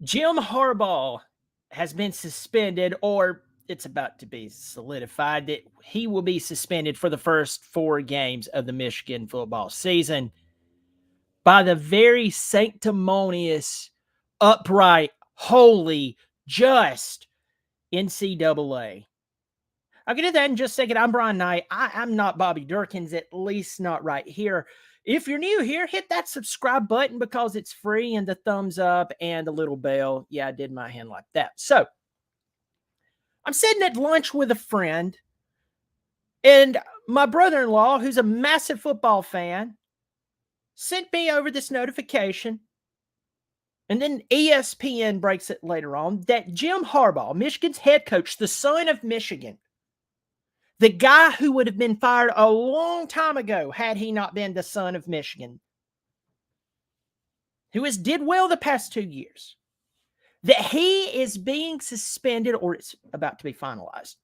Jim Harbaugh has been suspended, or it's about to be solidified that he will be suspended for the first 4 games of the Michigan football season by the very sanctimonious, upright, holy, just NCAA. I'll get to that in just a second. I'm Brian Knight. I'm not Bobby Durkins, at least not right here. If you're new here, hit that subscribe button because it's free, and the thumbs up and the little bell. Yeah, I did my hand like that. So I'm sitting at lunch with a friend, and my brother-in-law, who's a massive football fan, sent me over this notification. And then ESPN breaks it later on that Jim Harbaugh, Michigan's head coach, the son of Michigan, the guy who would have been fired a long time ago had he not been the son of Michigan, who has did well the past 2 years, that he is being suspended, or it's about to be finalized,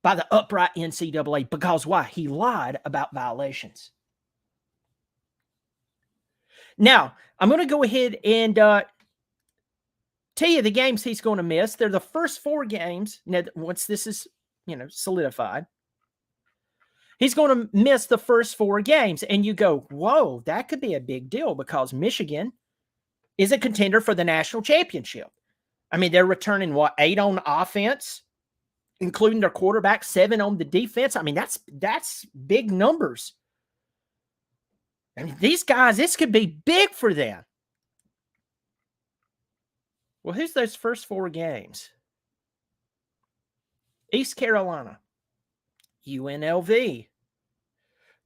by the upright NCAA. Because why? He lied about violations. Now, I'm going to go ahead and tell you the games he's going to miss. They're the first 4 games. Now, once this is, solidified, he's going to miss the first 4 games. And you go, whoa, that could be a big deal because Michigan is a contender for the national championship. I mean, they're returning, 8 on offense, including their quarterback, 7 on the defense. I mean, that's big numbers. I mean, these guys, this could be big for them. Well, who's those first 4 games? East Carolina, UNLV,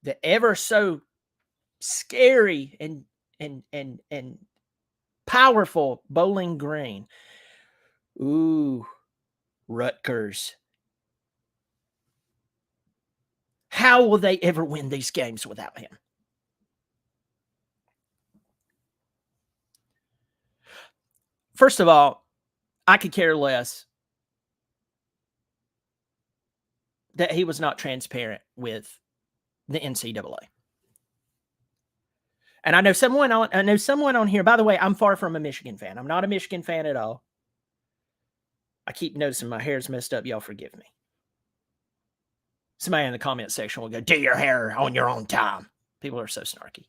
the ever so scary and powerful Bowling Green. Ooh, Rutgers. How will they ever win these games without him? First of all, I could care less that he was not transparent with the NCAA. And I know someone on here, by the way, I'm far from a Michigan fan. I'm not a Michigan fan at all. I keep noticing my hair's messed up. Y'all forgive me. Somebody in the comment section will go, do your hair on your own time. People are so snarky.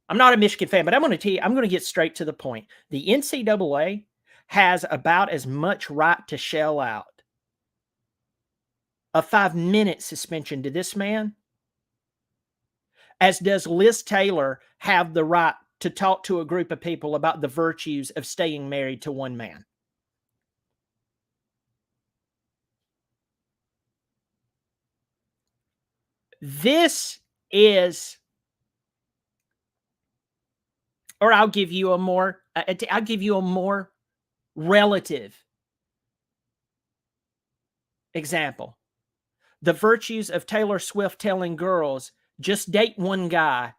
I'm not a Michigan fan, but I'm going to tell you, I'm going to get straight to the point. The NCAA has about as much right to shell out a 5-minute suspension to this man as does Liz Taylor have the right to talk to a group of people about the virtues of staying married to one man. This is, or I'll give you a more relative example. The virtues of Taylor Swift telling girls, just date one guy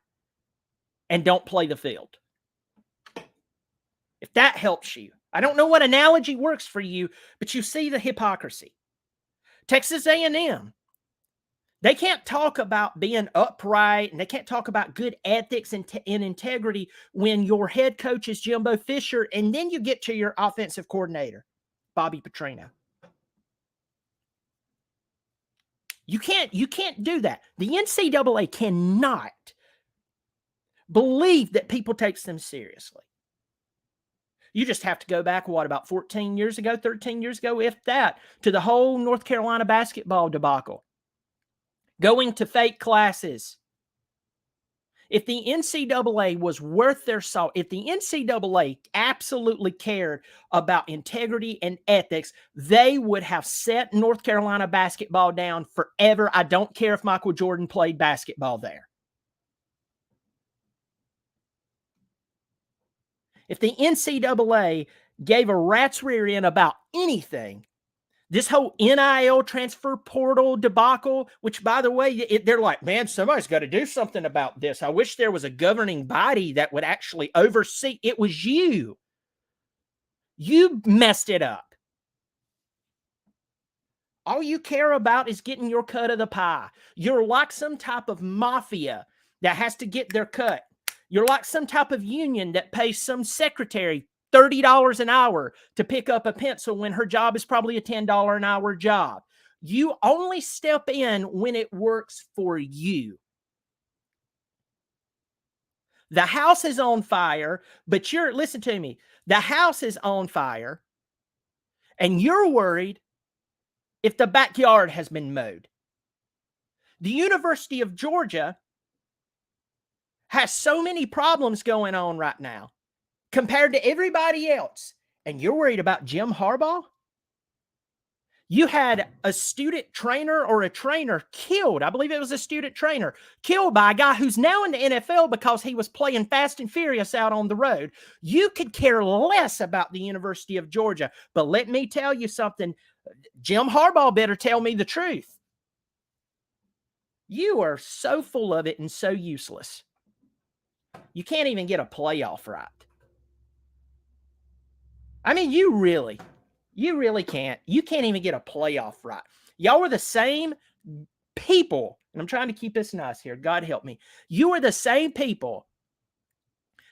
and don't play the field. If that helps you. I don't know what analogy works for you, but you see the hypocrisy. Texas A&M, they can't talk about being upright and they can't talk about good ethics and integrity when your head coach is Jimbo Fisher, and then you get to your offensive coordinator, Bobby Petrino. You can't do that. The NCAA cannot believe that people take them seriously. You just have to go back, about 14 years ago, 13 years ago, if that, to the whole North Carolina basketball debacle. Going to fake classes. If the NCAA was worth their salt, if the NCAA absolutely cared about integrity and ethics, they would have set North Carolina basketball down forever. I don't care if Michael Jordan played basketball there. If the NCAA gave a rat's rear end about anything, this whole NIL transfer portal debacle, which, by the way, they're like, man, somebody's got to do something about this. I wish there was a governing body that would actually oversee. It was you. You messed it up. All you care about is getting your cut of the pie. You're like some type of mafia that has to get their cut. You're like some type of union that pays some secretary $30 an hour to pick up a pencil when her job is probably a $10 an hour job. You only step in when it works for you. The house is on fire, but listen to me. The house is on fire, and you're worried if the backyard has been mowed. The University of Georgia has so many problems going on right now compared to everybody else, and you're worried about Jim Harbaugh? You had a student trainer or a trainer killed. I believe it was a student trainer killed by a guy who's now in the NFL because he was playing Fast and Furious out on the road. You could care less about the University of Georgia. But let me tell you something. Jim Harbaugh better tell me the truth. You are so full of it and so useless. You can't even get a playoff right. I mean, you really can't. You can't even get a playoff right. Y'all were the same people, and I'm trying to keep this nice here. God help me. You were the same people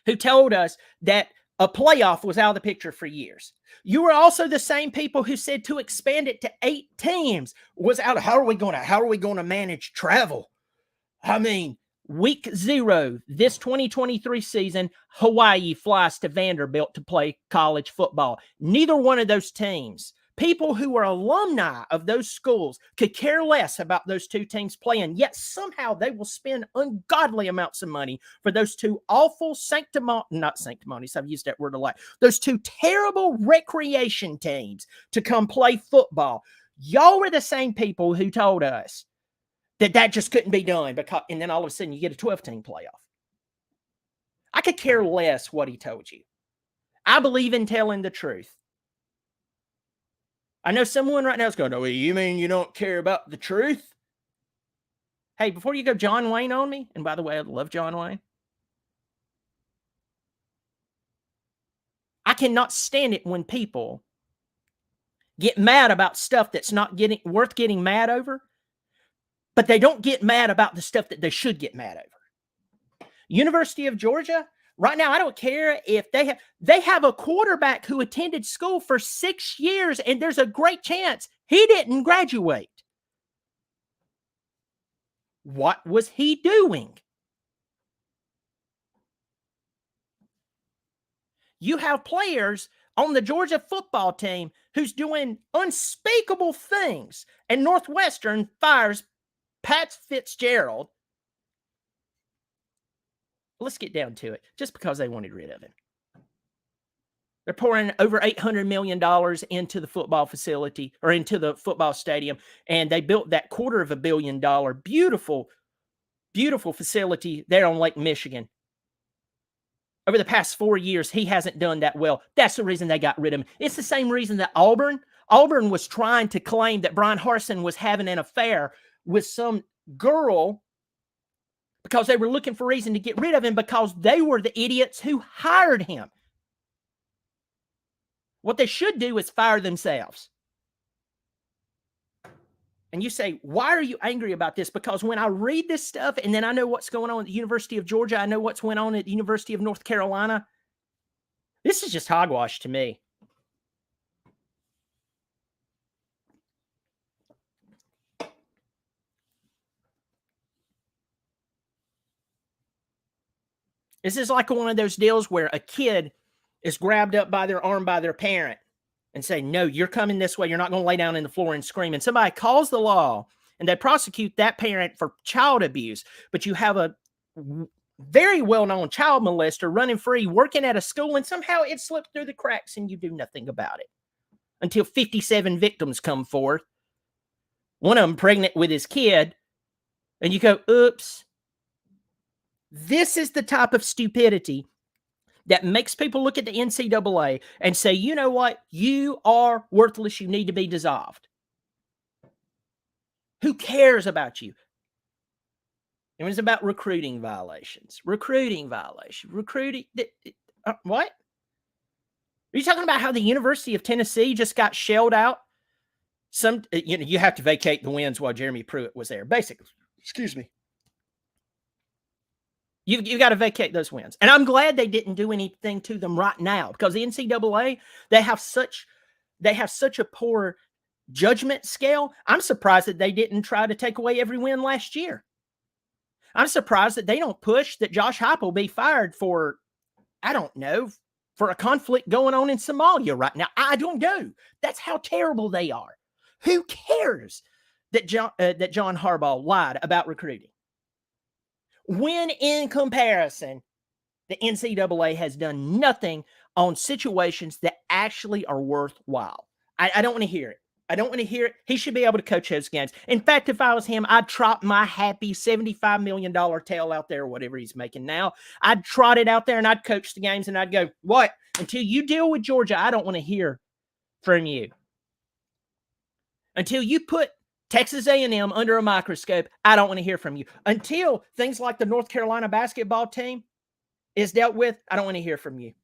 who told us that a playoff was out of the picture for years. You were also the same people who said to expand it to 8 teams was out of, how are we going to manage travel? I mean, week 0, this 2023 season, Hawaii flies to Vanderbilt to play college football. Neither one of those teams, people who are alumni of those schools, could care less about those 2 teams playing, yet somehow they will spend ungodly amounts of money for those 2 awful not sanctimonious, I've used that word a lot, those 2 terrible recreation teams to come play football. Y'all were the same people who told us that just couldn't be done, and then all of a sudden you get a 12-team playoff. I could care less what he told you. I believe in telling the truth. I know someone right now is going, "Oh, you mean you don't care about the truth?" Hey, before you go John Wayne on me, and by the way, I love John Wayne. I cannot stand it when people get mad about stuff that's not worth getting mad over, but they don't get mad about the stuff that they should get mad over. University of Georgia, right now, I don't care if they have a quarterback who attended school for 6 years, and there's a great chance he didn't graduate. What was he doing? You have players on the Georgia football team who's doing unspeakable things, and Northwestern fires Pat Fitzgerald. Let's get down to it. Just because they wanted rid of him. They're pouring over $800 million into the football facility, or into the football stadium, and they built that $250 million beautiful, beautiful facility there on Lake Michigan. Over the past 4 years, he hasn't done that well. That's the reason they got rid of him. It's the same reason that Auburn was trying to claim that Brian Harsin was having an affair with some girl because they were looking for a reason to get rid of him, because they were the idiots who hired him. What they should do is fire themselves. And you say, why are you angry about this? Because when I read this stuff, and then I know what's going on at the University of Georgia, I know what's went on at the University of North Carolina, this is just hogwash to me. This is like one of those deals where a kid is grabbed up by their arm by their parent and say, "No, you're coming this way. You're not going to lay down in the floor and scream." And somebody calls the law and they prosecute that parent for child abuse. But you have a very well-known child molester running free, working at a school, and somehow it slipped through the cracks and you do nothing about it until 57 victims come forth. One of them pregnant with his kid. And you go, oops. This is the type of stupidity that makes people look at the NCAA and say, you know what? You are worthless. You need to be dissolved. Who cares about you? It was about recruiting violations. What? Are you talking about how the University of Tennessee just got shelled out? You have to vacate the wins while Jeremy Pruitt was there, basically. Excuse me. You got to vacate those wins. And I'm glad they didn't do anything to them right now, because the NCAA, they have such a poor judgment scale. I'm surprised that they didn't try to take away every win last year. I'm surprised that they don't push that Josh Heupel be fired for, I don't know, for a conflict going on in Somalia right now. I don't know. That's how terrible they are. Who cares that John Harbaugh lied about recruiting? When in comparison, the NCAA has done nothing on situations that actually are worthwhile. I don't want to hear it. I don't want to hear it. He should be able to coach those games. In fact, if I was him, I'd trot my happy $75 million tail out there, whatever he's making now. I'd trot it out there and I'd coach the games and I'd go, what? Until you deal with Georgia, I don't want to hear from you. Until you put Texas A&M under a microscope, I don't want to hear from you. Until things like the North Carolina basketball team is dealt with, I don't want to hear from you.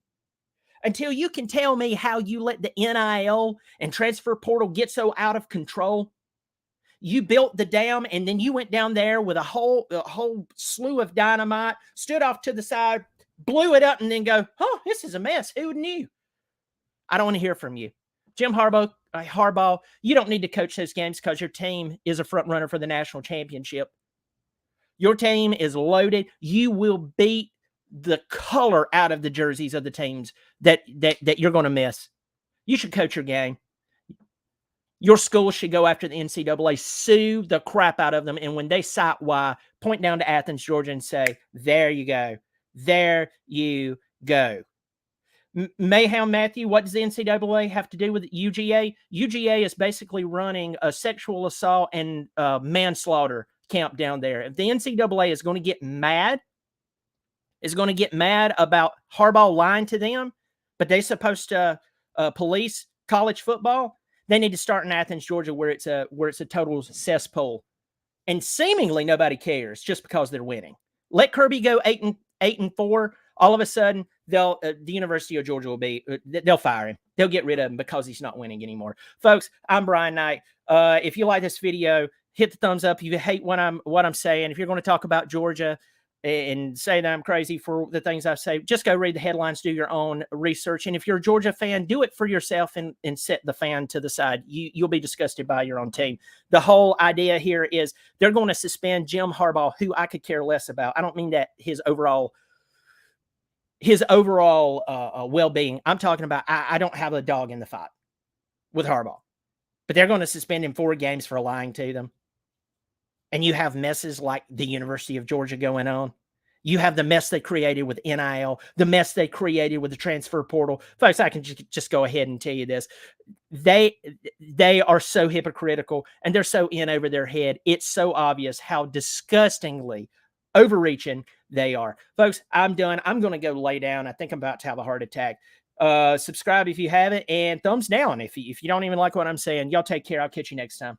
Until you can tell me how you let the NIL and transfer portal get so out of control. You built the dam and then you went down there with a whole slew of dynamite, stood off to the side, blew it up, and then go, oh, this is a mess. Who knew? I don't want to hear from you. Jim Harbaugh, you don't need to coach those games because your team is a front runner for the national championship. Your team is loaded. You will beat the color out of the jerseys of the teams that you're going to miss. You should coach your game. Your school should go after the NCAA, sue the crap out of them, and when they cite why, point down to Athens, Georgia, and say, there you go. There you go. Mayhem Matthew, what does the NCAA have to do with UGA? UGA is basically running a sexual assault and manslaughter camp down there. If the NCAA is going to get mad about Harbaugh lying to them, but they're supposed to police college football, they need to start in Athens, Georgia, where it's a total cesspool, and seemingly nobody cares just because they're winning. Let Kirby go 8-4. All of a sudden, the University of Georgia they'll fire him. They'll get rid of him because he's not winning anymore. Folks, I'm Brian Knight. If you like this video, hit the thumbs up. If you hate what I'm saying, if you're going to talk about Georgia and say that I'm crazy for the things I say, just go read the headlines, do your own research. And if you're a Georgia fan, do it for yourself and set the fan to the side. You'll be disgusted by your own team. The whole idea here is they're going to suspend Jim Harbaugh, who I could care less about. I don't mean that his overall well-being. I'm talking about I don't have a dog in the fight with Harbaugh. But they're going to suspend him 4 games for lying to them. And you have messes like the University of Georgia going on. You have the mess they created with NIL, the mess they created with the transfer portal. Folks, I can just go ahead and tell you this. They are so hypocritical and they're so in over their head. It's so obvious how disgustingly overreaching they are. Folks, I'm done. I'm going to go lay down. I think I'm about to have a heart attack. Subscribe if you haven't, and thumbs down if you don't even like what I'm saying. Y'all take care. I'll catch you next time.